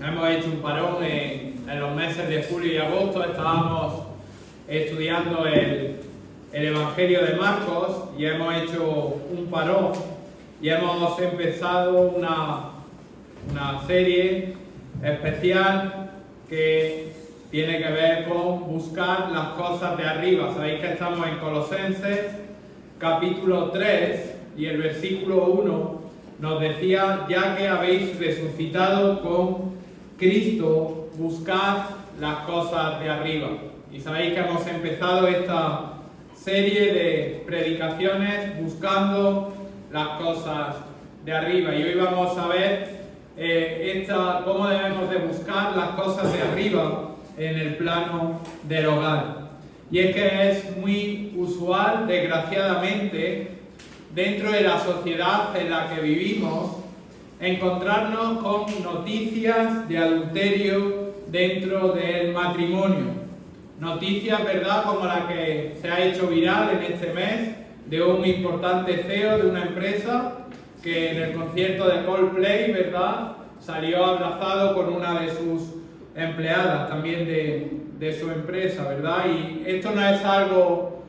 hemos hecho un parón en los meses de julio y agosto. Estábamos estudiando el Evangelio de Marcos y hemos hecho un parón y hemos empezado una serie especial que tiene que ver con buscar las cosas de arriba. Sabéis que estamos en Colosenses capítulo 3 y el versículo 1 nos decía: ya que habéis resucitado con Cristo, buscad las cosas de arriba. Y sabéis que hemos empezado esta serie de predicaciones buscando las cosas de arriba. Y hoy vamos a ver cómo debemos de buscar las cosas de arriba en el plano del hogar. Y es que es muy usual, desgraciadamente, dentro de la sociedad en la que vivimos, encontrarnos con noticias de adulterio dentro del matrimonio. Noticias, ¿verdad?, como la que se ha hecho viral en este mes de un importante CEO de una empresa que en el concierto de Coldplay, ¿verdad?, salió abrazado con una de sus empleadas también de su empresa, ¿verdad? Y esto no es algo,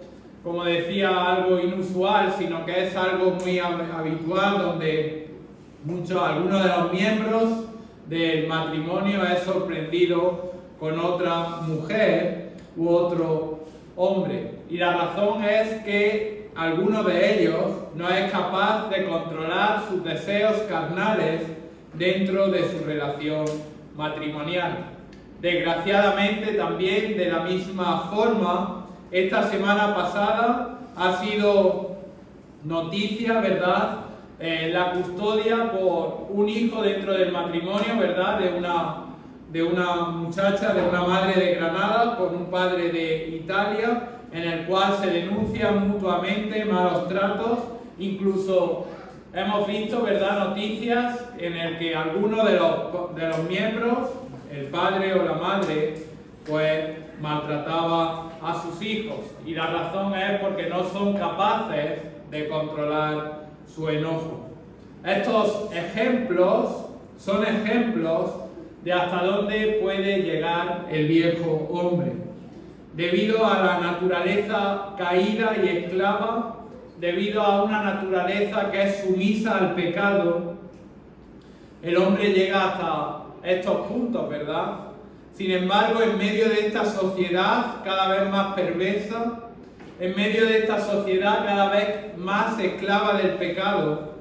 como decía, algo inusual, sino que es algo muy habitual, donde algunos de los miembros del matrimonio es sorprendido con otra mujer u otro hombre. Y la razón es que alguno de ellos no es capaz de controlar sus deseos carnales dentro de su relación matrimonial. Desgraciadamente, también de la misma forma, esta semana pasada ha sido noticia, ¿verdad?, la custodia por un hijo dentro del matrimonio, ¿verdad?, de una muchacha, de una madre de Granada con un padre de Italia, en el cual se denuncian mutuamente malos tratos. Incluso hemos visto, ¿verdad?, noticias en el que alguno de los miembros, el padre o la madre, pues maltrataba a sus hijos. Y la razón es porque no son capaces de controlar su enojo. Estos ejemplos son ejemplos de hasta dónde puede llegar el viejo hombre. Debido a la naturaleza caída y esclava, debido a una naturaleza que es sumisa al pecado, el hombre llega hasta estos puntos, ¿verdad? Sin embargo, en medio de esta sociedad cada vez más perversa, en medio de esta sociedad cada vez más esclava del pecado,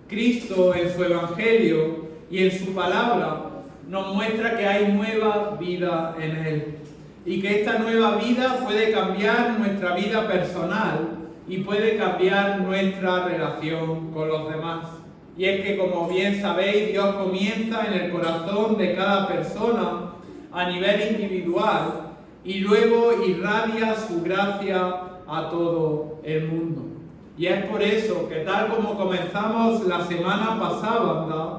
Cristo en su Evangelio y en su palabra nos muestra que hay nueva vida en Él. Y que esta nueva vida puede cambiar nuestra vida personal y puede cambiar nuestra relación con los demás. Y es que, como bien sabéis, Dios comienza en el corazón de cada persona a nivel individual y luego irradia su gracia a todo el mundo. Y es por eso que, tal como comenzamos la semana pasada, ¿verdad?,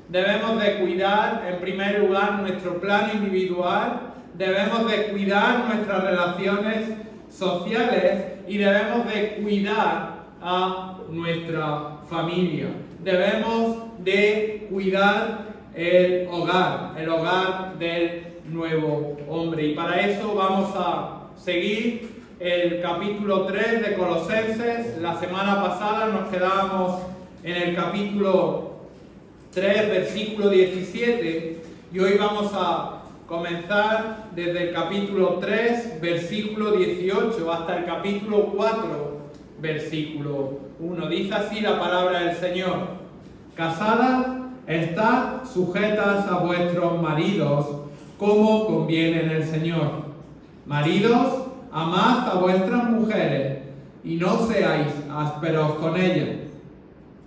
debemos de cuidar en primer lugar nuestro plano individual, debemos de cuidar nuestras relaciones sociales y debemos de cuidar a nuestra familia. Debemos de cuidar el hogar del nuevo hombre. Y para eso vamos a seguir el capítulo 3 de Colosenses. La semana pasada nos quedábamos en el capítulo 3, versículo 17, y hoy vamos a comenzar desde el capítulo 3, versículo 18, hasta el capítulo 4, versículo 1. Dice así la palabra del Señor: casadas, estad sujetas a vuestros maridos, como conviene en el Señor. Maridos, amad a vuestras mujeres, y no seáis ásperos con ellas.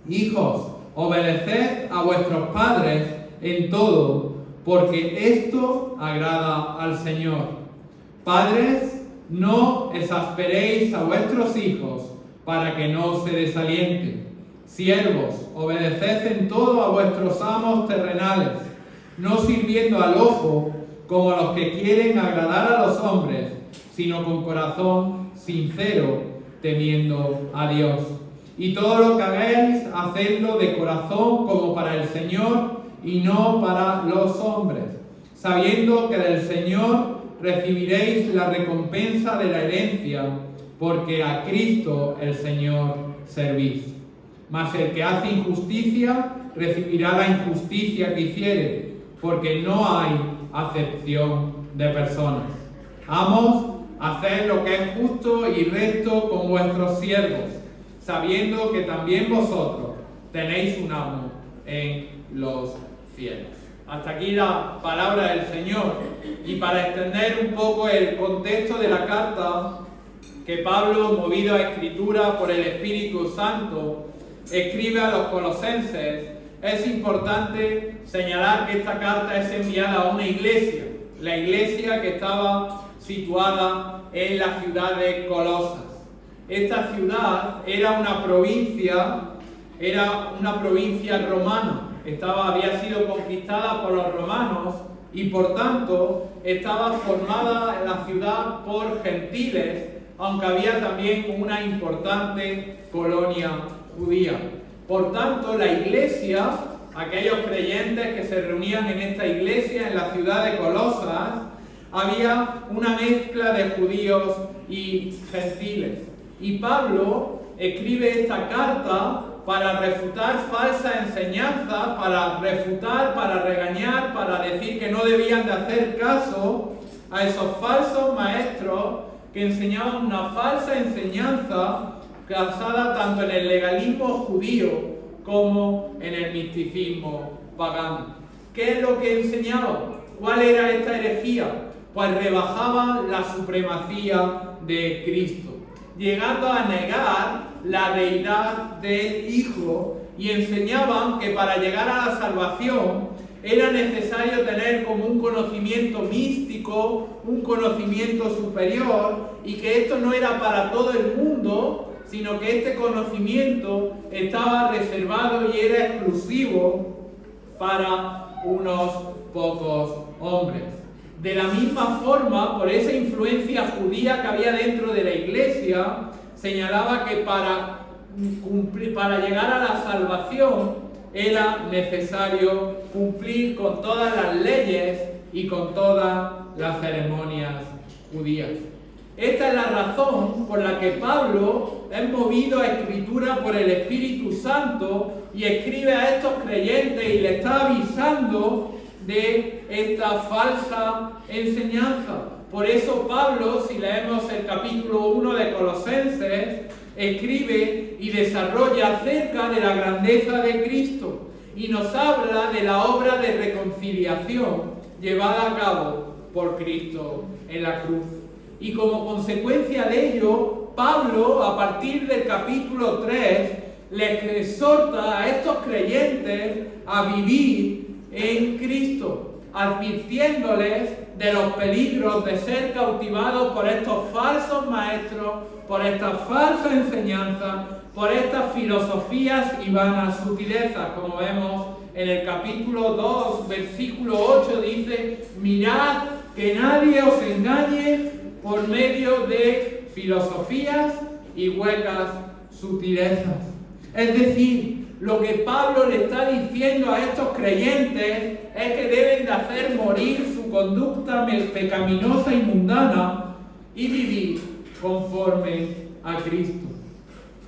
Hijos, obedeced a vuestros padres en todo, porque esto agrada al Señor. Padres, no exasperéis a vuestros hijos, para que no se desalienten. Siervos, obedeced en todo a vuestros amos terrenales, no sirviendo al ojo como los que quieren agradar a los hombres, sino con corazón sincero, temiendo a Dios. Y todo lo que hagáis, hacedlo de corazón como para el Señor y no para los hombres, sabiendo que del Señor recibiréis la recompensa de la herencia, porque a Cristo el Señor servís. Mas el que hace injusticia recibirá la injusticia que hiciere, porque no hay acepción de personas. Amos, haced lo que es justo y recto con vuestros siervos, sabiendo que también vosotros tenéis un amo en los cielos. Hasta aquí la palabra del Señor. Y para extender un poco el contexto de la carta que Pablo, movido a escritura por el Espíritu Santo, escribe a los colosenses, es importante señalar que esta carta es enviada a una iglesia, la iglesia que estaba situada en la ciudad de Colosas. Esta ciudad era una provincia romana, había sido conquistada por los romanos y por tanto estaba formada la ciudad por gentiles, aunque había también una importante colonia judía. Por tanto, la iglesia, aquellos creyentes que se reunían en esta iglesia en la ciudad de Colosas, había una mezcla de judíos y gentiles. Y Pablo escribe esta carta para refutar falsa enseñanza, para regañar, para decir que no debían de hacer caso a esos falsos maestros que enseñaban una falsa enseñanza basada tanto en el legalismo judío como en el misticismo pagano. ¿Qué es lo que enseñaban? ¿Cuál era esta herejía? Pues rebajaban la supremacía de Cristo, llegando a negar la deidad del Hijo, y enseñaban que para llegar a la salvación era necesario tener como un conocimiento místico, un conocimiento superior, y que esto no era para todo el mundo, sino que este conocimiento estaba reservado y era exclusivo para unos pocos hombres. De la misma forma, por esa influencia judía que había dentro de la iglesia, señalaba que para llegar a la salvación era necesario cumplir con todas las leyes y con todas las ceremonias judías. Esta es la razón por la que Pablo es movido a escritura por el Espíritu Santo y escribe a estos creyentes y le está avisando de esta falsa enseñanza. Por eso Pablo, si leemos el capítulo 1 de Colosenses, escribe y desarrolla acerca de la grandeza de Cristo y nos habla de la obra de reconciliación llevada a cabo por Cristo en la cruz. Y como consecuencia de ello, Pablo, a partir del capítulo 3, les exhorta a estos creyentes a vivir en Cristo, advirtiéndoles de los peligros de ser cautivados por estos falsos maestros, por estas falsas enseñanzas, por estas filosofías y vanas sutilezas. Como vemos en el capítulo 2, versículo 8, dice: mirad que nadie os engañe por medio de filosofías y huecas sutilezas. Es decir, lo que Pablo le está diciendo a estos creyentes es que deben de hacer morir su conducta pecaminosa y mundana y vivir conforme a Cristo.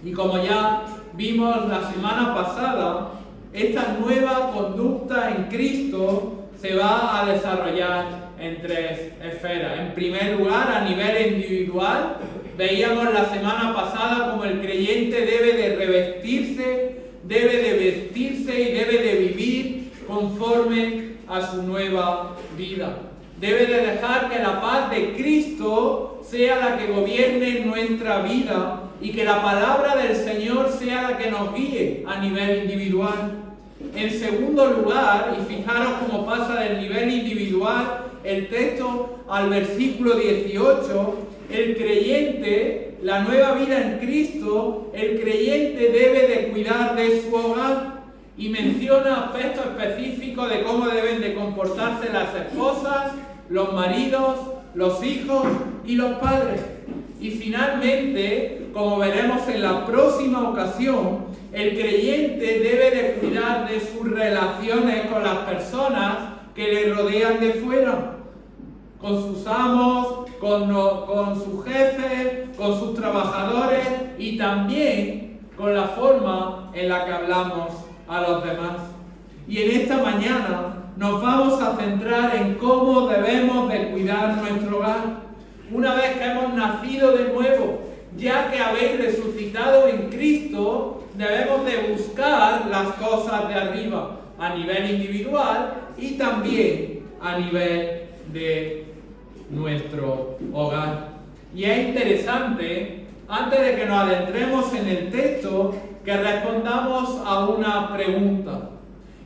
Y como ya vimos la semana pasada, esta nueva conducta en Cristo se va a desarrollar en tres esferas. En primer lugar, a nivel individual, veíamos la semana pasada cómo el creyente debe de revestirse, debe de vestirse y debe de vivir conforme a su nueva vida. Debe de dejar que la paz de Cristo sea la que gobierne nuestra vida y que la palabra del Señor sea la que nos guíe a nivel individual. En segundo lugar, y fijaros cómo pasa del nivel individual el texto al versículo 18, el creyente, la nueva vida en Cristo, el creyente debe de cuidar de su hogar y menciona aspectos específicos de cómo deben de comportarse las esposas, los maridos, los hijos y los padres. Y finalmente, como veremos en la próxima ocasión, el creyente debe de cuidar de sus relaciones con las personas que le rodean de fuera, con sus amos, con sus jefes, con sus trabajadores y también con la forma en la que hablamos a los demás. Y en esta mañana nos vamos a centrar en cómo debemos de cuidar nuestro hogar. Una vez que hemos nacido de nuevo, ya que habéis resucitado en Cristo, debemos de buscar las cosas de arriba, a nivel individual y también a nivel de nuestro hogar. Y es interesante, antes de que nos adentremos en el texto, que respondamos a una pregunta.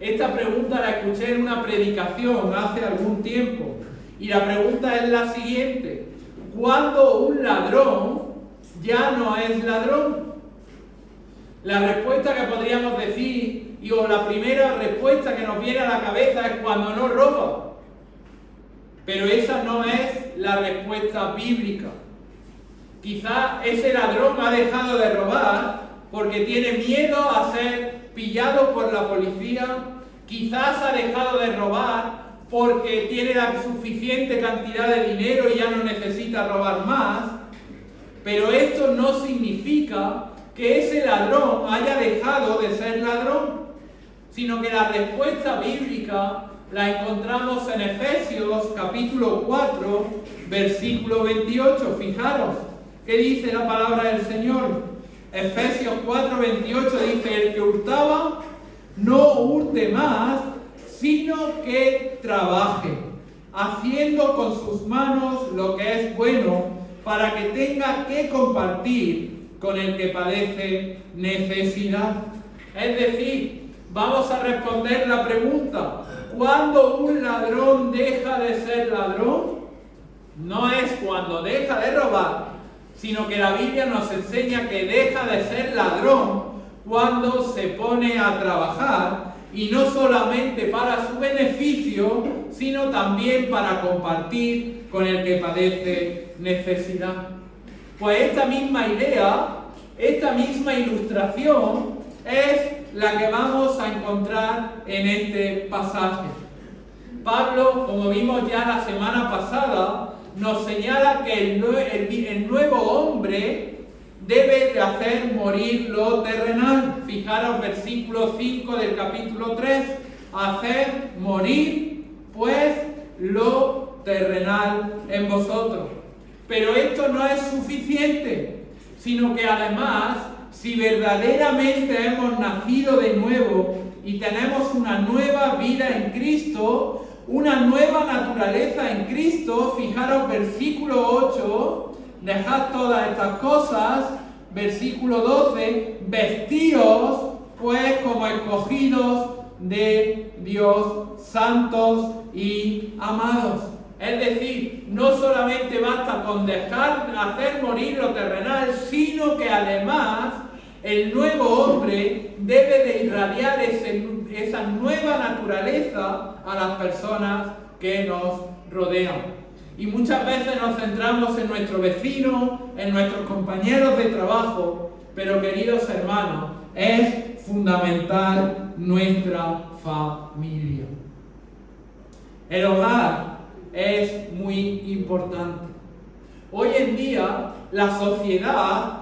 Esta pregunta la escuché en una predicación hace algún tiempo, y la pregunta es la siguiente: ¿cuándo un ladrón ya no es ladrón? La respuesta que podríamos decir, o la primera respuesta que nos viene a la cabeza, es cuando no roba. Pero esa no es la respuesta bíblica. Quizá ese ladrón ha dejado de robar porque tiene miedo a ser pillado por la policía. Quizás ha dejado de robar porque tiene la suficiente cantidad de dinero y ya no necesita robar más. Pero esto no significa que ese ladrón haya dejado de ser ladrón, sino que la respuesta bíblica la encontramos en Efesios capítulo 4, versículo 28. Fijaros qué dice la palabra del Señor. Efesios 4, 28 dice: el que hurtaba, no hurte más, sino que trabaje, haciendo con sus manos lo que es bueno, para que tenga que compartir con el que padece necesidad. Es decir, vamos a responder la pregunta: ¿cuándo un ladrón deja de ser ladrón? No es cuando deja de robar, sino que la Biblia nos enseña que deja de ser ladrón cuando se pone a trabajar, y no solamente para su beneficio, sino también para compartir con el que padece necesidad. Pues esta misma idea, esta misma ilustración es la que vamos a encontrar en este pasaje. Pablo, como vimos ya la semana pasada, nos señala que el nuevo hombre debe de hacer morir lo terrenal. Fijaros, versículo 5 del capítulo 3. Hacer morir, pues, lo terrenal en vosotros. Pero esto no es suficiente, sino que además, si verdaderamente hemos nacido de nuevo y tenemos una nueva vida en Cristo, una nueva naturaleza en Cristo, fijaros, versículo 8, dejad todas estas cosas, versículo 12, vestíos pues como escogidos de Dios, santos y amados. Es decir, no solamente basta con dejar hacer morir lo terrenal, sino que además el nuevo hombre debe de irradiar esa nueva naturaleza a las personas que nos rodean. Y muchas veces nos centramos en nuestro vecino, en nuestros compañeros de trabajo, pero queridos hermanos, es fundamental nuestra familia. El hogar es muy importante. Hoy en día la sociedad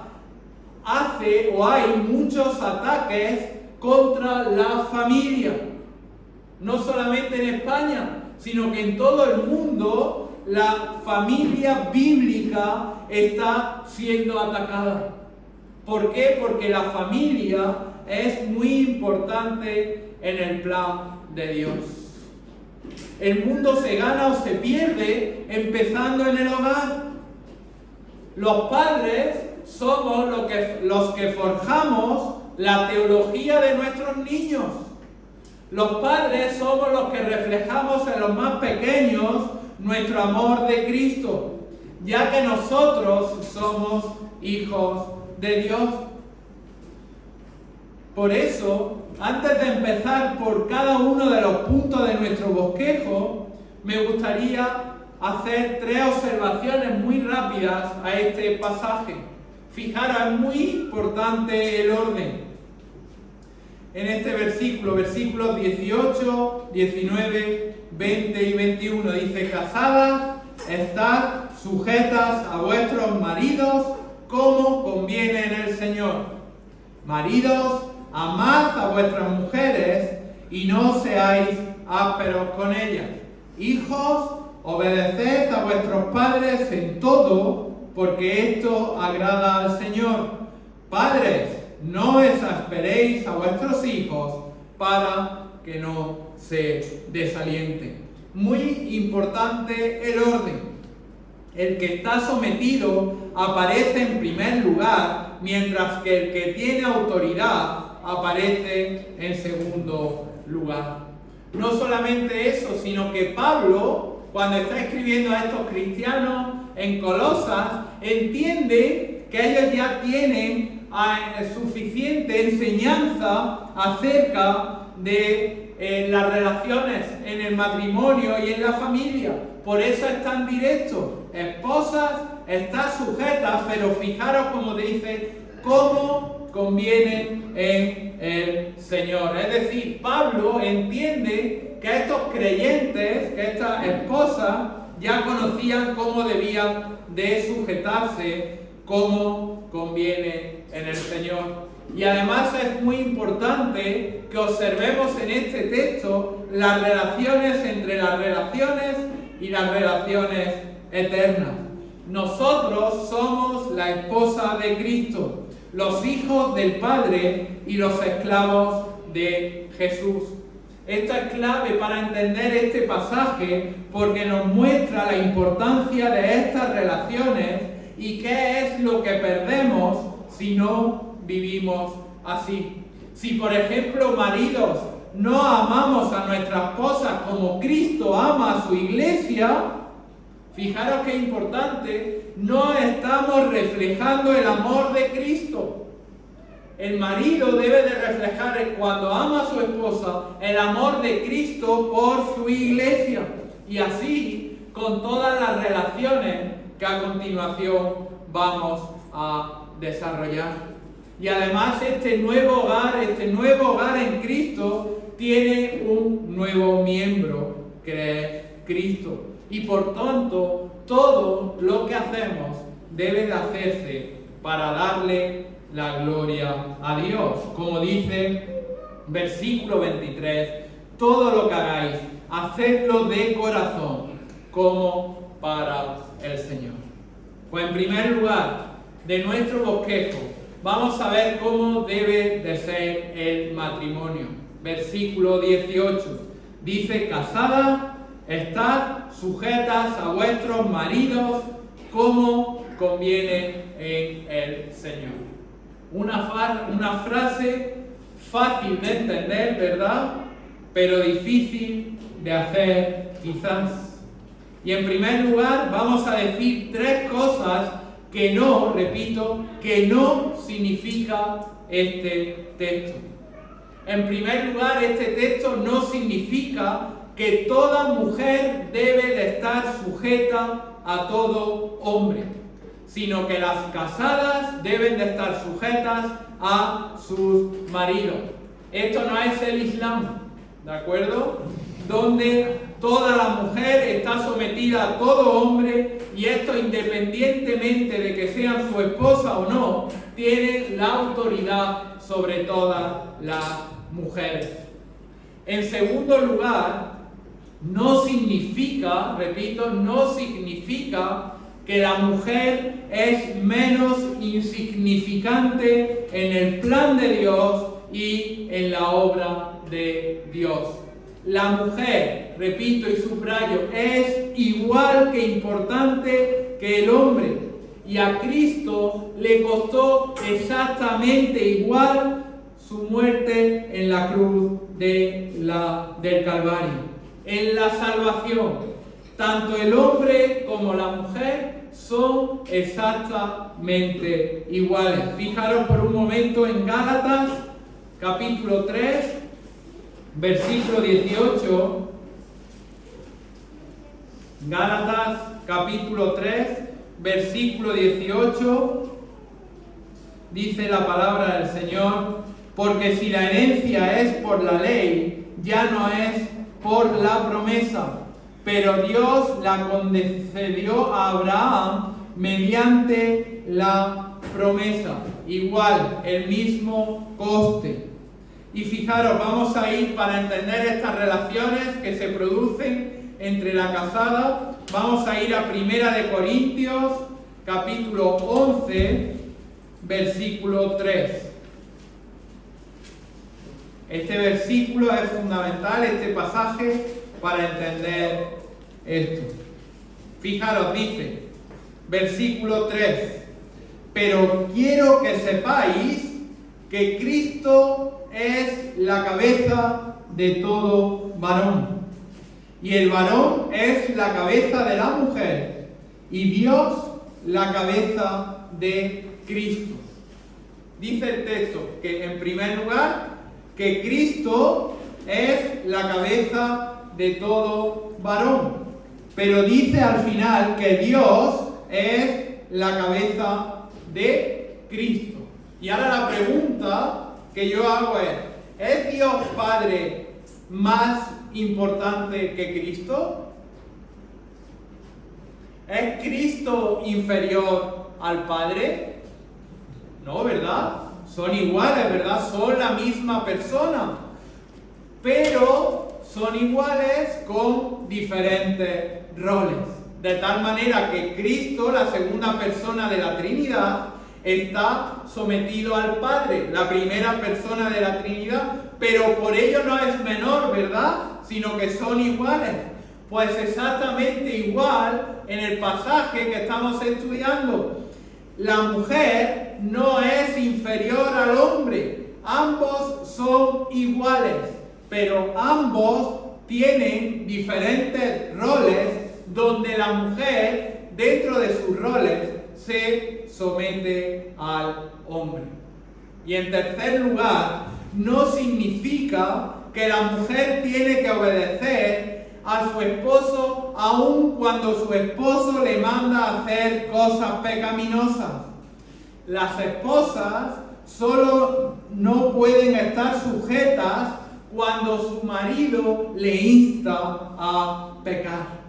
hay muchos ataques contra la familia. No solamente en España, sino que en todo el mundo la familia bíblica está siendo atacada. ¿Por qué? Porque la familia es muy importante en el plan de Dios. El mundo se gana o se pierde empezando en el hogar. Los padres somos los que forjamos la teología de nuestros niños. Los padres somos los que reflejamos en los más pequeños nuestro amor de Cristo, ya que nosotros somos hijos de Dios. Por eso, antes de empezar por cada uno de los puntos de nuestro bosquejo, me gustaría hacer 3 observaciones muy rápidas a este pasaje. Fijaros, es muy importante el orden. En este versículo, versículos 18, 19 20 y 21. Dice: casadas, estad sujetas a vuestros maridos como conviene en el Señor. Maridos, amad a vuestras mujeres y no seáis ásperos con ellas. Hijos, obedeced a vuestros padres en todo, porque esto agrada al Señor. Padres, no exasperéis a vuestros hijos para que no se desalienten. Muy importante el orden. El que está sometido aparece en primer lugar, mientras que el que tiene autoridad aparece en segundo lugar. No solamente eso, sino que Pablo, cuando está escribiendo a estos cristianos en Colosas, entiende que ellos ya tienen suficiente enseñanza acerca de las relaciones en el matrimonio y en la familia. Por eso es tan directo. Esposas, estad sujetas, pero fijaros como dice, cómo conviene en el Señor. Es decir, Pablo entiende que estos creyentes, que estas esposas, ya conocían cómo debían de sujetarse, cómo conviene en el Señor. Y además es muy importante que observemos en este texto las relaciones entre las relaciones y las relaciones eternas. Nosotros somos la esposa de Cristo, los hijos del Padre y los esclavos de Jesús. Esto es clave para entender este pasaje porque nos muestra la importancia de estas relaciones y qué es lo que perdemos si no vivimos así. Si, por ejemplo, maridos, no amamos a nuestras esposas como Cristo ama a su iglesia, fijaros qué importante, no estamos reflejando el amor de Cristo. El marido debe de reflejar, cuando ama a su esposa, el amor de Cristo por su iglesia. Y así con todas las relaciones que a continuación vamos a desarrollar. Y además este nuevo hogar en Cristo tiene un nuevo miembro, que es Cristo. Y por tanto, todo lo que hacemos debe de hacerse para darle la gloria a Dios. Como dice versículo 23, todo lo que hagáis, hacedlo de corazón, como para el Señor. Pues en primer lugar, de nuestro bosquejo, vamos a ver cómo debe de ser el matrimonio. Versículo 18, dice: casadas, estad sujetas a vuestros maridos como conviene en el Señor. Una frase fácil de entender, ¿verdad? Pero difícil de hacer, quizás. Y en primer lugar, vamos a decir tres cosas que no significa este texto. En primer lugar, este texto no significa que toda mujer debe de estar sujeta a todo hombre, sino que las casadas deben de estar sujetas a sus maridos. Esto no es el Islam, ¿de acuerdo? Donde toda la mujer está sometida a todo hombre, y esto, independientemente de que sean su esposa o no, tiene la autoridad sobre todas las mujeres. En segundo lugar, no significa que la mujer es menos insignificante en el plan de Dios y en la obra de Dios. La mujer, repito y subrayo, es igual que importante que el hombre, y a Cristo le costó exactamente igual su muerte en la cruz del Calvario. En la salvación, tanto el hombre como la mujer son exactamente iguales. Fijaros por un momento en Gálatas, capítulo 3, versículo 18. Gálatas, capítulo 3, versículo 18. Dice la palabra del Señor: porque si la herencia es por la ley, ya no es por la promesa, pero Dios la concedió a Abraham mediante la promesa. Igual, el mismo coste. Y fijaros, vamos a ir para entender estas relaciones que se producen entre la casada. Vamos a ir a 1 Corintios, capítulo 11, versículo 3. Este versículo es fundamental, este pasaje, para entender esto. Fijaros, dice, versículo 3. Pero quiero que sepáis que Cristo es la cabeza de todo varón. Y el varón es la cabeza de la mujer. Y Dios la cabeza de Cristo. Dice el texto que, en primer lugar, que Cristo es la cabeza de todo varón. Pero dice al final que Dios es la cabeza de Cristo. Y ahora la pregunta que yo hago ¿es Dios Padre más importante que Cristo? ¿Es Cristo inferior al Padre? No, ¿verdad? Son iguales, ¿verdad? Son la misma persona, pero son iguales con diferentes roles. De tal manera que Cristo, la segunda persona de la Trinidad, está sometido al Padre, la primera persona de la Trinidad, pero por ello no es menor, ¿verdad? Sino que son iguales. Pues exactamente igual en el pasaje que estamos estudiando. La mujer no es inferior al hombre, ambos son iguales, pero ambos tienen diferentes roles donde la mujer, dentro de sus roles, se somete al hombre. Y en tercer lugar, no significa que la mujer tiene que obedecer a su esposo aun cuando su esposo le manda a hacer cosas pecaminosas. Las esposas solo no pueden estar sujetas cuando su marido le insta a pecar.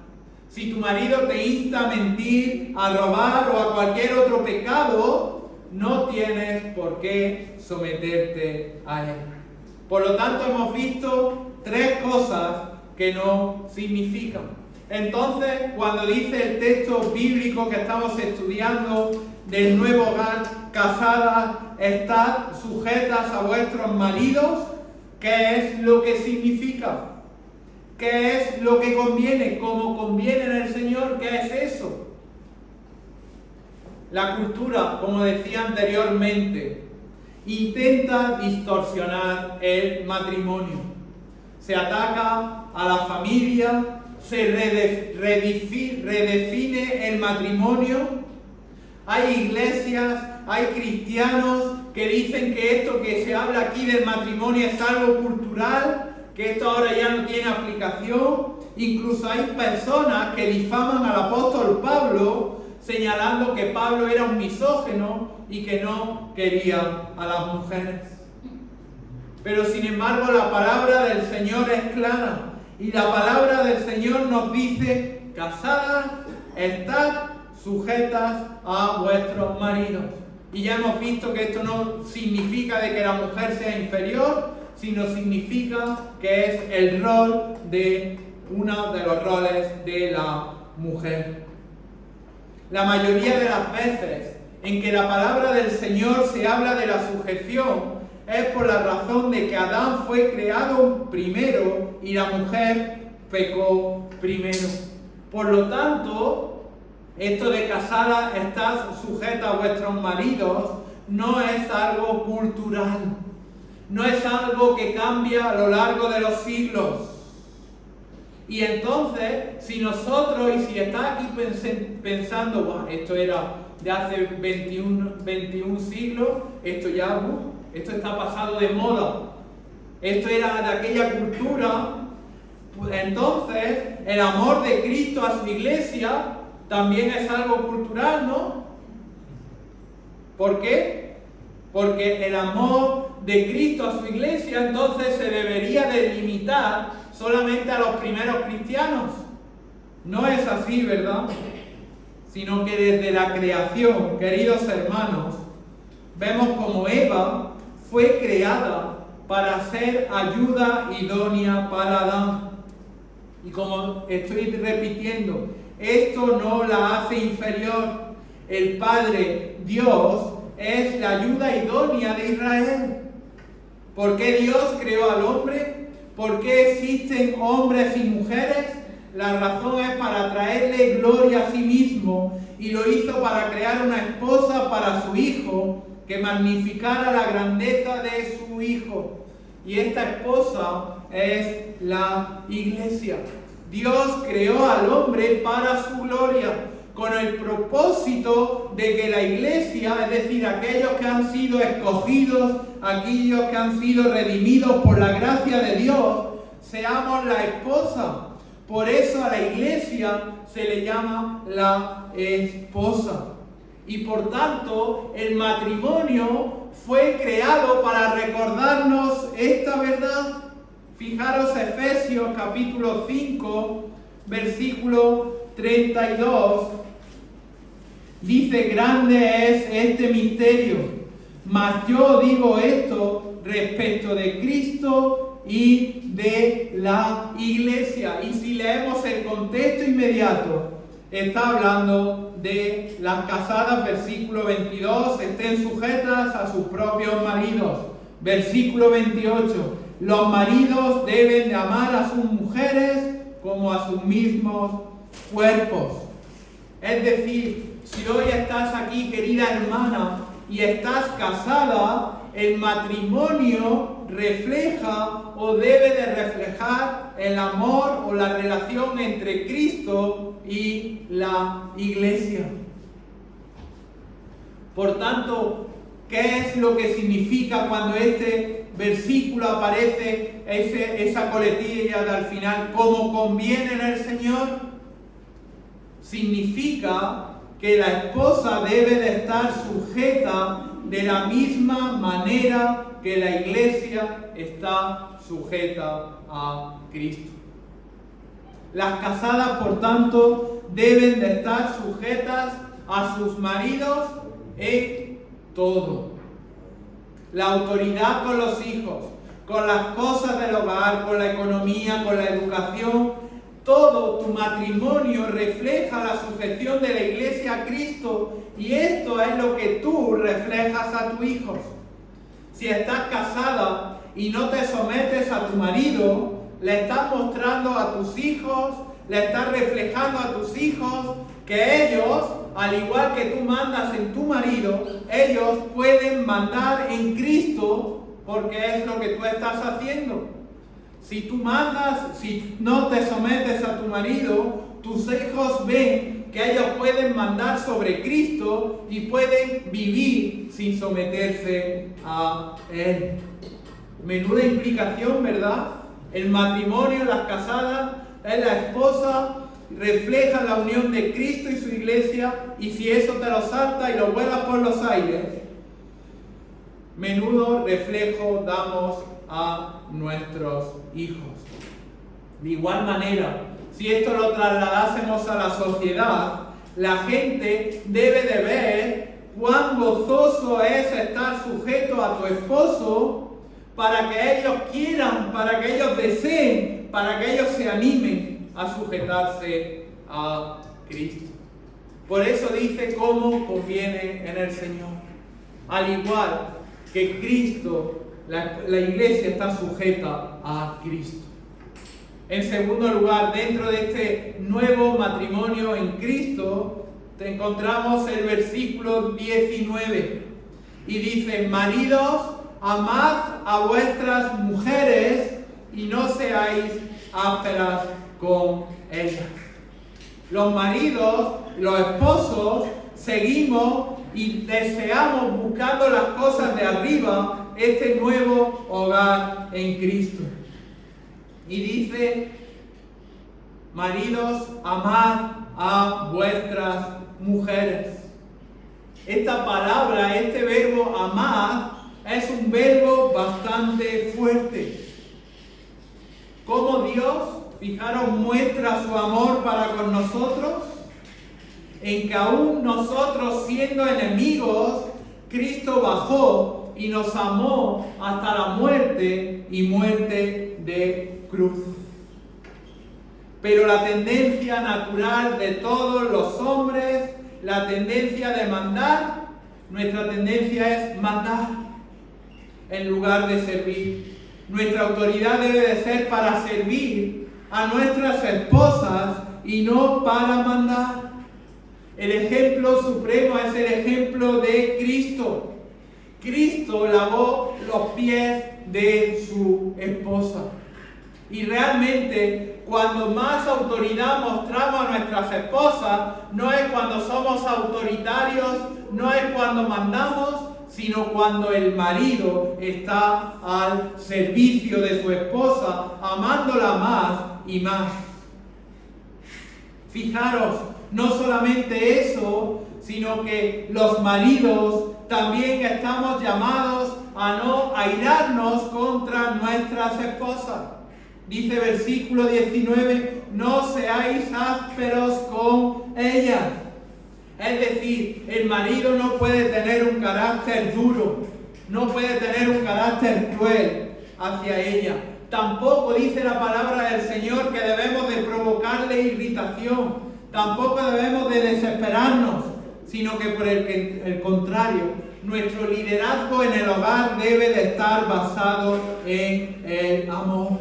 Si tu marido te insta a mentir, a robar o a cualquier otro pecado, no tienes por qué someterte a él. Por lo tanto, hemos visto tres cosas que no significan. Entonces, cuando dice el texto bíblico que estamos estudiando del nuevo hogar, casadas, estad sujetas a vuestros maridos, ¿qué es lo que significa? ¿Qué es lo que conviene? ¿Cómo conviene en el Señor? ¿Qué es eso? La cultura, como decía anteriormente, intenta distorsionar el matrimonio. Se ataca a la familia, se redefine el matrimonio. Hay iglesias, hay cristianos que dicen que esto que se habla aquí del matrimonio es algo cultural, que esto ahora ya no tiene aplicación. Incluso hay personas que difaman al apóstol Pablo, señalando que Pablo era un misógino y que no quería a las mujeres. Pero sin embargo la palabra del Señor es clara, y la palabra del Señor nos dice: casadas, estad sujetas a vuestros maridos. Y ya hemos visto que esto no significa de que la mujer sea inferior, sino significa que es el rol de uno de los roles de la mujer. La mayoría de las veces en que la palabra del Señor se habla de la sujeción es por la razón de que Adán fue creado primero y la mujer pecó primero. Por lo tanto, esto de casadas, estad sujetas a vuestros maridos, no es algo cultural. No es algo que cambia a lo largo de los siglos. Y entonces, si nosotros, y si estás aquí pensando, wow, esto era de hace 21 siglos, esto ya, esto está pasado de moda, esto era de aquella cultura, pues entonces el amor de Cristo a su iglesia también es algo cultural, ¿no? ¿Por qué? Porque el amor de Cristo a su iglesia entonces se debería de limitar solamente a los primeros cristianos. No es así, ¿verdad? Sino que desde la creación, queridos hermanos, vemos como Eva fue creada para ser ayuda idónea para Adán. Y como estoy repitiendo, esto no la hace inferior. El Padre, Dios, es la ayuda idónea de Israel. ¿Por qué Dios creó al hombre? ¿Por qué existen hombres y mujeres? La razón es para traerle gloria a sí mismo, y lo hizo para crear una esposa para su hijo que magnificara la grandeza de su hijo. Y esta esposa es la iglesia. Dios creó al hombre para su gloria, con el propósito de que la iglesia, es decir, aquellos que han sido escogidos, aquellos que han sido redimidos por la gracia de Dios, seamos la esposa. Por eso a la iglesia se le llama la esposa. Y por tanto, el matrimonio fue creado para recordarnos esta verdad. Fijaros Efesios capítulo 5, versículo 32. Dice: grande es este misterio, mas yo digo esto respecto de Cristo y de la iglesia. Y si leemos el contexto inmediato, está hablando de las casadas, versículo 22, estén sujetas a sus propios maridos. Versículo 28, los maridos deben de amar a sus mujeres como a sus mismos cuerpos. Es decir, si hoy estás aquí, querida hermana, y estás casada, el matrimonio refleja o debe de reflejar el amor o la relación entre Cristo y la iglesia. Por tanto, ¿qué es lo que significa cuando este versículo aparece, esa coletilla de al final, como conviene en el Señor? Significa que la esposa debe de estar sujeta de la misma manera que la iglesia está sujeta a Cristo. Las casadas, por tanto, deben de estar sujetas a sus maridos en todo. La autoridad con los hijos, con las cosas del hogar, con la economía, con la educación. Todo tu matrimonio refleja la sujeción de la iglesia a Cristo, y esto es lo que tú reflejas a tus hijos. Si estás casada y no te sometes a tu marido, le estás mostrando a tus hijos, le estás reflejando a tus hijos que ellos, al igual que tú mandas en tu marido, ellos pueden mandar en Cristo, porque es lo que tú estás haciendo. Si tú mandas, si no te sometes a tu marido, tus hijos ven que ellos pueden mandar sobre Cristo y pueden vivir sin someterse a Él. Menuda implicación, ¿verdad? El matrimonio, las casadas, es la esposa, refleja la unión de Cristo y su iglesia, y si eso te lo salta y lo vuelas por los aires, menudo reflejo damos a nuestros hijos. De igual manera, si esto lo trasladásemos a la sociedad, la gente debe de ver cuán gozoso es estar sujeto a tu esposo, para que ellos quieran, para que ellos deseen, para que ellos se animen a sujetarse a Cristo. Por eso dice cómo conviene en el Señor. Al igual que Cristo, la iglesia está sujeta a Cristo. En segundo lugar, dentro de este nuevo matrimonio en Cristo, encontramos el versículo 19. Y dice: maridos, amad a vuestras mujeres y no seáis ásperas con ellas. Los maridos, los esposos, seguimos y deseamos, buscando las cosas de arriba, este nuevo hogar en Cristo. Y dice: maridos, amad a vuestras mujeres. Esta palabra, este verbo amad, es un verbo bastante fuerte. cómo Dios, fijaros, muestra su amor para con nosotros, en que aún nosotros siendo enemigos, Cristo bajó y nos amó hasta la muerte y muerte de cruz. Pero la tendencia natural de todos los hombres, la tendencia de mandar, nuestra tendencia es mandar en lugar de servir. Nuestra autoridad debe de ser para servir a nuestras esposas y no para mandar. El ejemplo supremo es el ejemplo de Cristo. Cristo lavó los pies de su esposa. Y realmente, cuando más autoridad mostramos a nuestras esposas, no es cuando somos autoritarios, no es cuando mandamos, sino cuando el marido está al servicio de su esposa, amándola más y más. Fijaros, no solamente eso, sino que los maridos también estamos llamados a no airarnos contra nuestras esposas. Dice versículo 19, no seáis ásperos con ellas. Es decir, el marido no puede tener un carácter duro, no puede tener un carácter cruel hacia ella. Tampoco dice la palabra del Señor que debemos de provocarle irritación, tampoco debemos de desesperarnos, sino que por el contrario, nuestro liderazgo en el hogar debe de estar basado en el amor.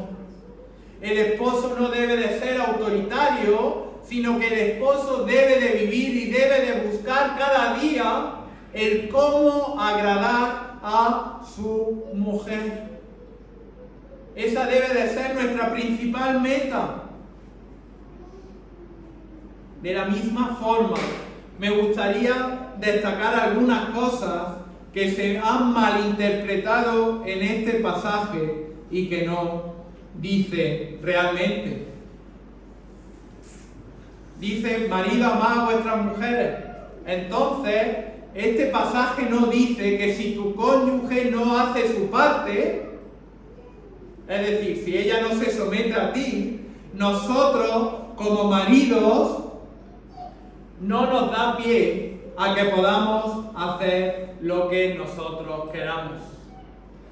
El esposo no debe de ser autoritario, sino que el esposo debe de vivir y debe de buscar cada día el cómo agradar a su mujer. Esa debe de ser nuestra principal meta. De la misma forma, me gustaría destacar algunas cosas que se han malinterpretado en este pasaje y que no dice realmente. Dice, marido, amad a vuestras mujeres. Entonces, este pasaje no dice que si tu cónyuge no hace su parte, es decir, si ella no se somete a ti, nosotros como maridos no nos da pie a que podamos hacer lo que nosotros queramos.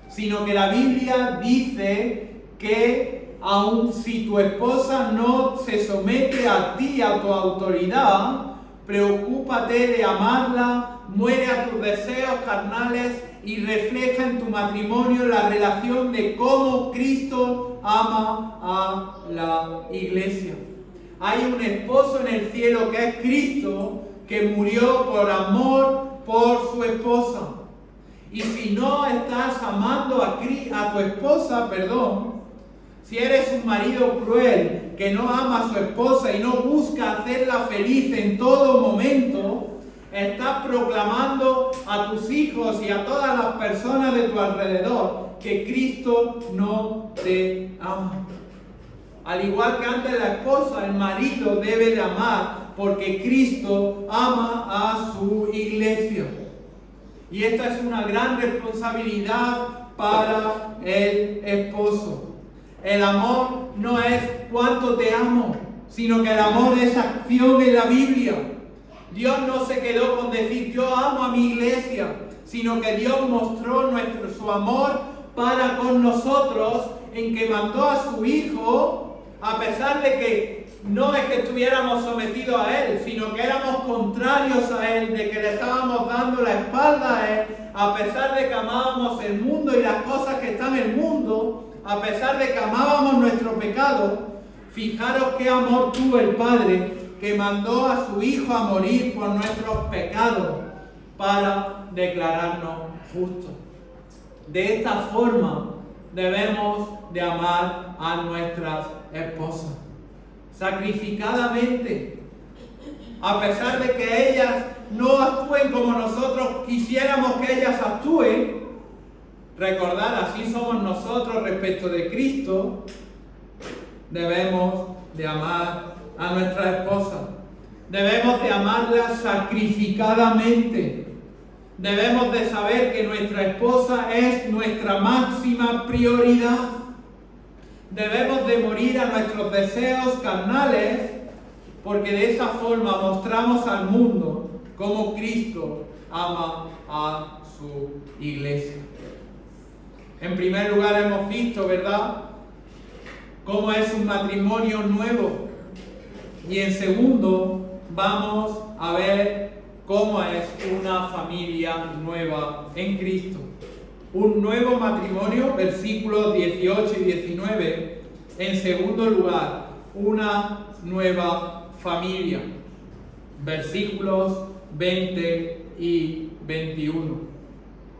Sino que la Biblia dice que aun si tu esposa no se somete a ti, a tu autoridad, preocúpate de amarla, muere a tus deseos carnales y refleja en tu matrimonio la relación de cómo Cristo ama a la iglesia. Hay un esposo en el cielo que es Cristo, que murió por amor por su esposa. Y si no estás amando a tu esposa, si eres un marido cruel que no ama a su esposa y no busca hacerla feliz en todo momento, estás proclamando a tus hijos y a todas las personas de tu alrededor que Cristo no te ama. Al igual que antes la esposa, el marido debe de amar porque Cristo ama a su iglesia. Y esta es una gran responsabilidad para el esposo. El amor no es cuánto te amo, sino que el amor es acción en la Biblia. Dios no se quedó con decir yo amo a mi iglesia, sino que Dios mostró su amor para con nosotros en que mandó a su Hijo, a pesar de que no es que estuviéramos sometidos a Él, sino que éramos contrarios a Él, de que le estábamos dando la espalda a Él, a pesar de que amábamos el mundo y las cosas que están en el mundo, a pesar de que amábamos nuestro pecado. Fijaros qué amor tuvo el Padre, que mandó a su Hijo a morir por nuestros pecados para declararnos justos. De esta forma debemos de amar a nuestras esposas, sacrificadamente, a pesar de que ellas no actúen como nosotros quisiéramos que ellas actúen. Recordad, así somos nosotros respecto de Cristo. Debemos de amar a nuestra esposa. Debemos de amarla sacrificadamente. Debemos de saber que nuestra esposa es nuestra máxima prioridad. Debemos de morir a nuestros deseos carnales, porque de esa forma mostramos al mundo cómo Cristo ama a su iglesia. En primer lugar hemos visto, ¿verdad?, cómo es un matrimonio nuevo. Y en segundo, vamos a ver cómo es una familia nueva en Cristo. Un nuevo matrimonio, versículos 18 y 19. En segundo lugar, una nueva familia. Versículos 20 y 21.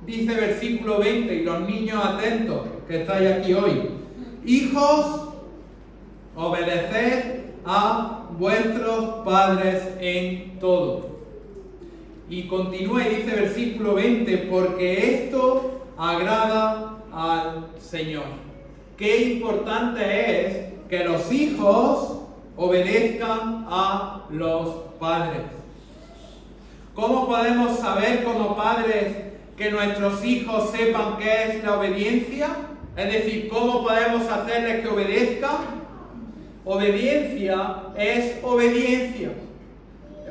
Dice versículo 20, y los niños atentos que estáis aquí hoy: hijos, obedeced a vuestros padres en todo. Y continúa y dice versículo 20, porque esto agrada al Señor. Qué importante es que los hijos obedezcan a los padres. ¿Cómo podemos saber como padres que nuestros hijos sepan qué es la obediencia? Es decir, ¿cómo podemos hacerles que obedezcan? Obediencia es obediencia.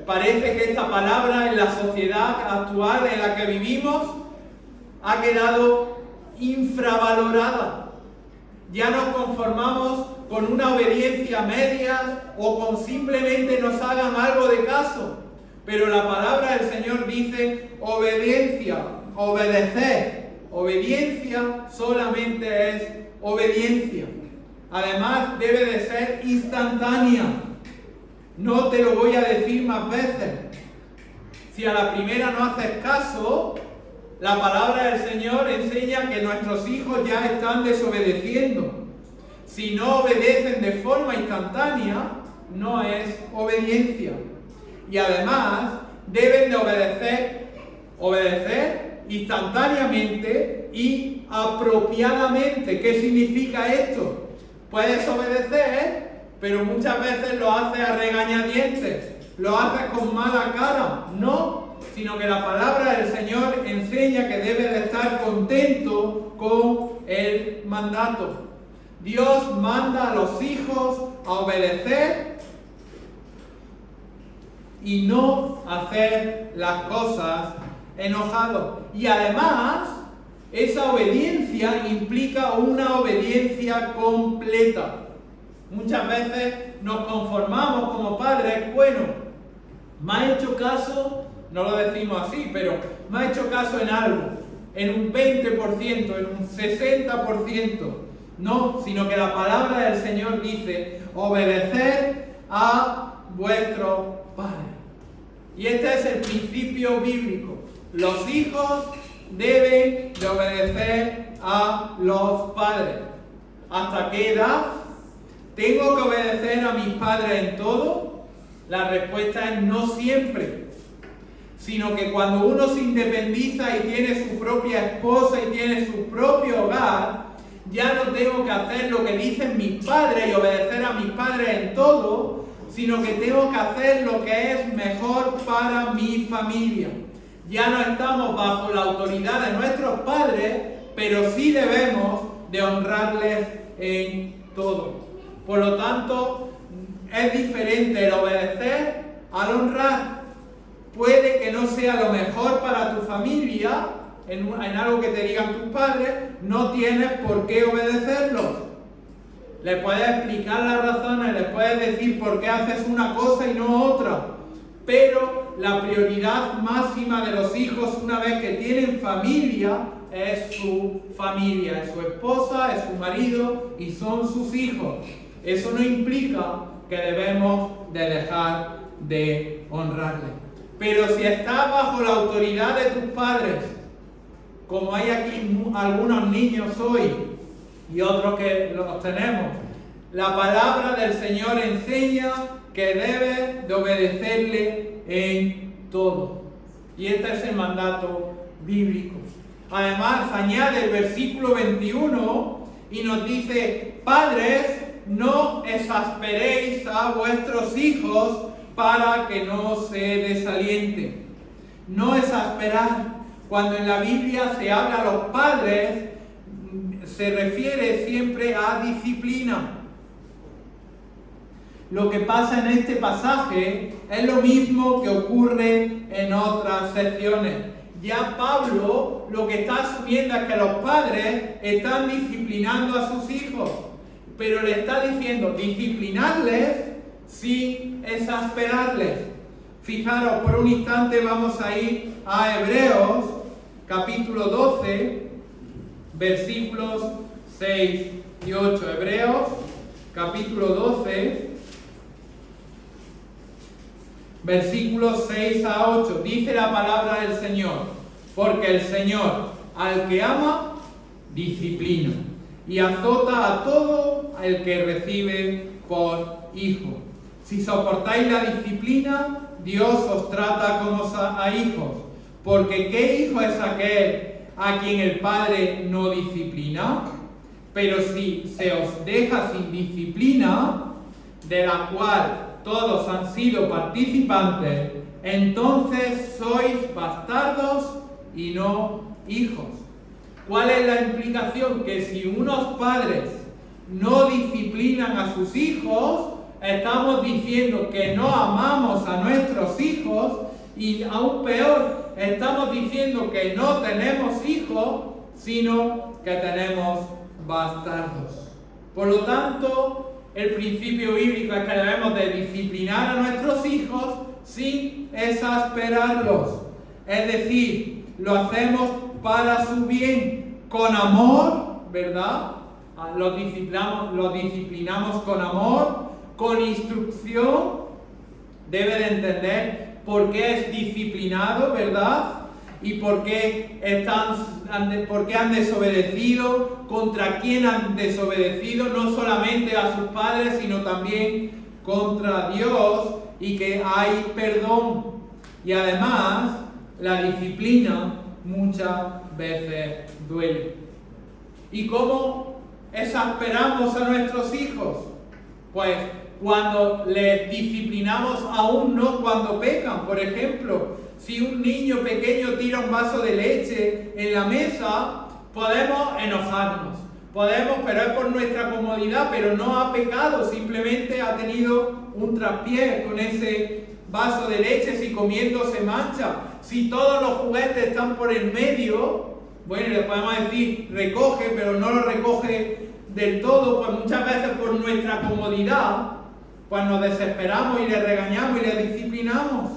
Parece que esta palabra en la sociedad actual en la que vivimos ha quedado infravalorada. Ya nos conformamos con una obediencia media o con simplemente nos hagan algo de caso. Pero la palabra del Señor dice obediencia, obedecer. Obediencia solamente es obediencia. Además debe de ser instantánea. No te lo voy a decir más veces. Si a la primera no haces caso, la palabra del Señor enseña que nuestros hijos ya están desobedeciendo. Si no obedecen de forma instantánea, no es obediencia. Y además deben de obedecer instantáneamente y apropiadamente. ¿Qué significa esto? Puedes obedecer, pero muchas veces lo haces a regañadientes, lo haces con mala cara. No, sino que la palabra del Señor enseña que debes de estar contento con el mandato. Dios manda a los hijos a obedecer y no hacer las cosas enojado. Y además, esa obediencia implica una obediencia completa. Muchas veces nos conformamos como padres: bueno, me ha hecho caso, no lo decimos así, pero me ha hecho caso en algo, en un 20%, en un 60%. No, sino que la palabra del Señor dice: obedeced a vuestros padres. Y este es el principio bíblico. Los hijos deben de obedecer a los padres. ¿Hasta qué edad? ¿Tengo que obedecer a mis padres en todo? La respuesta es no siempre. Sino que cuando uno se independiza y tiene su propia esposa y tiene su propio hogar, ya no tengo que hacer lo que dicen mis padres y obedecer a mis padres en todo, sino que tengo que hacer lo que es mejor para mi familia. Ya no estamos bajo la autoridad de nuestros padres, pero sí debemos de honrarles en todo. Por lo tanto, es diferente el obedecer al honrar. Puede que no sea lo mejor para tu familia, en algo que te digan tus padres, no tienes por qué obedecerlos. Le puedes explicar las razones, le puedes decir por qué haces una cosa y no otra. Pero la prioridad máxima de los hijos, una vez que tienen familia, es su familia, es su esposa, es su marido y son sus hijos. Eso no implica que debemos de dejar de honrarle. Pero si estás bajo la autoridad de tus padres, como hay aquí algunos niños hoy y otros que los tenemos, la palabra del Señor enseña que debes de obedecerle en todo. Y este es el mandato bíblico. Además, añade el versículo 21 y nos dice: padres, no exasperéis a vuestros hijos para que no se desalienten. No exasperar. Cuando en la Biblia se habla a los padres, se refiere siempre a disciplina. Lo que pasa en este pasaje es lo mismo que ocurre en otras secciones. Ya Pablo lo que está asumiendo es que los padres están disciplinando a sus hijos, pero le está diciendo disciplinarles sin exasperarles. Fijaros, por un instante vamos a ir a Hebreos, capítulo 12, versículos 6 y 8. Hebreos, capítulo 12, versículos 6 a 8. Dice la palabra del Señor: porque el Señor al que ama, disciplina, y azota a todo el que recibe por hijo. Si soportáis la disciplina, Dios os trata como a hijos. Porque ¿qué hijo es aquel a quien el Padre no disciplina? Pero si se os deja sin disciplina, de la cual todos han sido participantes, entonces sois bastardos y no hijos. ¿Cuál es la implicación? Que si unos padres no disciplinan a sus hijos, estamos diciendo que no amamos a nuestros hijos, y aún peor, estamos diciendo que no tenemos hijos, sino que tenemos bastardos. Por lo tanto, el principio bíblico es que debemos de disciplinar a nuestros hijos sin exasperarlos. Es decir, lo hacemos para su bien, con amor, ¿verdad? Los disciplinamos con amor, con instrucción. Debe de entender por qué es disciplinado, ¿verdad? Y por qué han desobedecido, contra quién han desobedecido, no solamente a sus padres, sino también contra Dios, y que hay perdón. Y además, la disciplina muchas veces duele. ¿Y cómo exasperamos a nuestros hijos? Pues cuando les disciplinamos, aún no cuando pecan. Por ejemplo, si un niño pequeño tira un vaso de leche en la mesa, podemos enojarnos. Pero es por nuestra comodidad, pero no ha pecado, simplemente ha tenido un traspié con ese vaso de leche. Si comiendo se mancha, si todos los juguetes están por el medio, bueno, le podemos decir recoge, pero no lo recoge del todo, pues muchas veces por nuestra comodidad, pues nos desesperamos y le regañamos y le disciplinamos.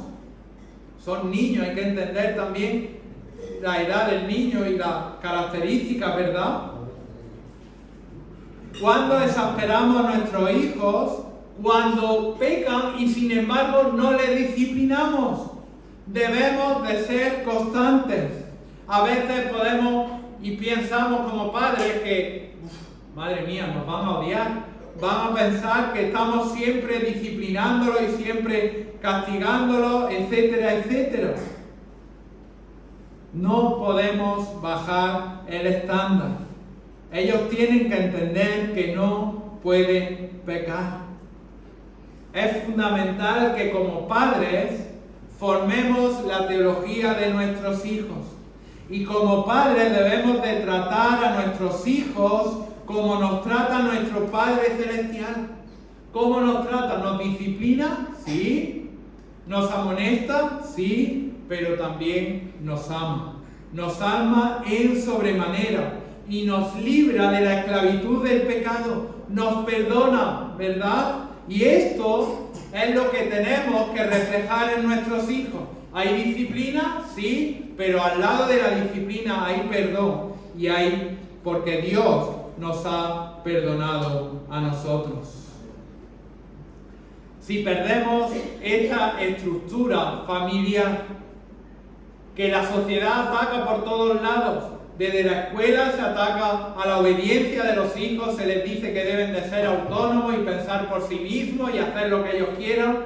Son niños, hay que entender también la edad del niño y las características, ¿verdad? Cuando exasperamos a nuestros hijos, cuando pecan y sin embargo no les disciplinamos. Debemos de ser constantes. A veces podemos y pensamos como padres que, madre mía, nos van a odiar. Van a pensar que estamos siempre disciplinándolo y siempre castigándolo, etcétera, etcétera. No podemos bajar el estándar. Ellos tienen que entender que no pueden pecar. Es fundamental que como padres formemos la teología de nuestros hijos. Y como padres debemos de tratar a nuestros hijos como nos trata nuestro Padre Celestial. ¿Cómo nos trata? ¿Nos disciplina? Sí. ¿Nos amonesta? Sí. Pero también nos ama. Nos ama en sobremanera y nos libra de la esclavitud del pecado. Nos perdona, ¿verdad? Y esto es lo que tenemos que reflejar en nuestros hijos. ¿Hay disciplina? Sí. Pero al lado de la disciplina hay perdón. Y hay, porque Dios nos ha perdonado a nosotros. Si perdemos esta estructura familiar, que la sociedad ataca por todos lados, desde la escuela se ataca a la obediencia de los hijos, se les dice que deben de ser autónomos y pensar por sí mismos y hacer lo que ellos quieran.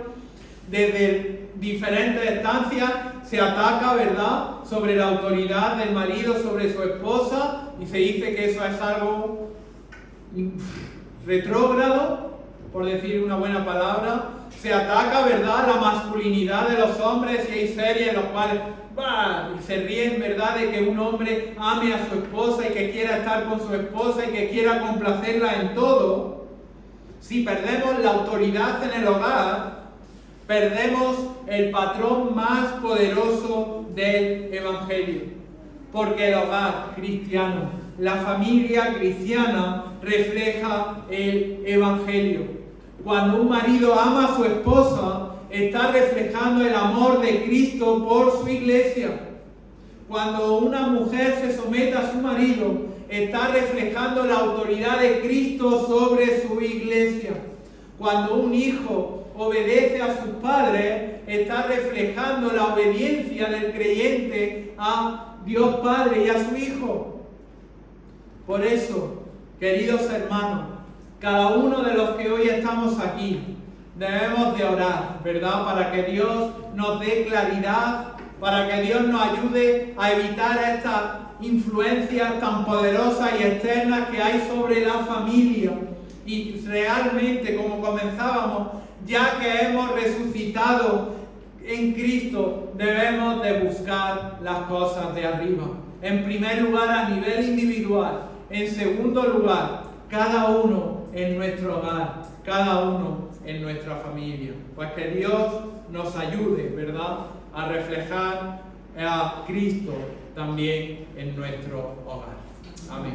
Desde diferentes instancias se ataca, ¿verdad?, sobre la autoridad del marido sobre su esposa, y se dice que eso es algo retrógrado, por decir una buena palabra. se ataca, ¿verdad?, la masculinidad de los hombres, y hay series en las cuales y se ríen, ¿verdad?, de que un hombre ame a su esposa y que quiera estar con su esposa y que quiera complacerla en todo. Si perdemos la autoridad en el hogar, perdemos el patrón más poderoso del Evangelio. Porque el hogar cristiano, la familia cristiana, refleja el Evangelio. Cuando un marido ama a su esposa, está reflejando el amor de Cristo por su iglesia. Cuando una mujer se somete a su marido, está reflejando la autoridad de Cristo sobre su iglesia. Cuando un hijo obedece a sus padres, está reflejando la obediencia del creyente a Dios Padre y a su Hijo. Por eso, queridos hermanos, cada uno de los que hoy estamos aquí, debemos de orar, ¿verdad? Para que Dios nos dé claridad, para que Dios nos ayude a evitar estas influencias tan poderosas y externas que hay sobre la familia. Y realmente, como comenzábamos, ya que hemos resucitado en Cristo, debemos de buscar las cosas de arriba. En primer lugar, a nivel individual. En segundo lugar, cada uno en nuestro hogar, cada uno en nuestra familia. Pues que Dios nos ayude, ¿verdad?, a reflejar a Cristo también en nuestro hogar. Amén.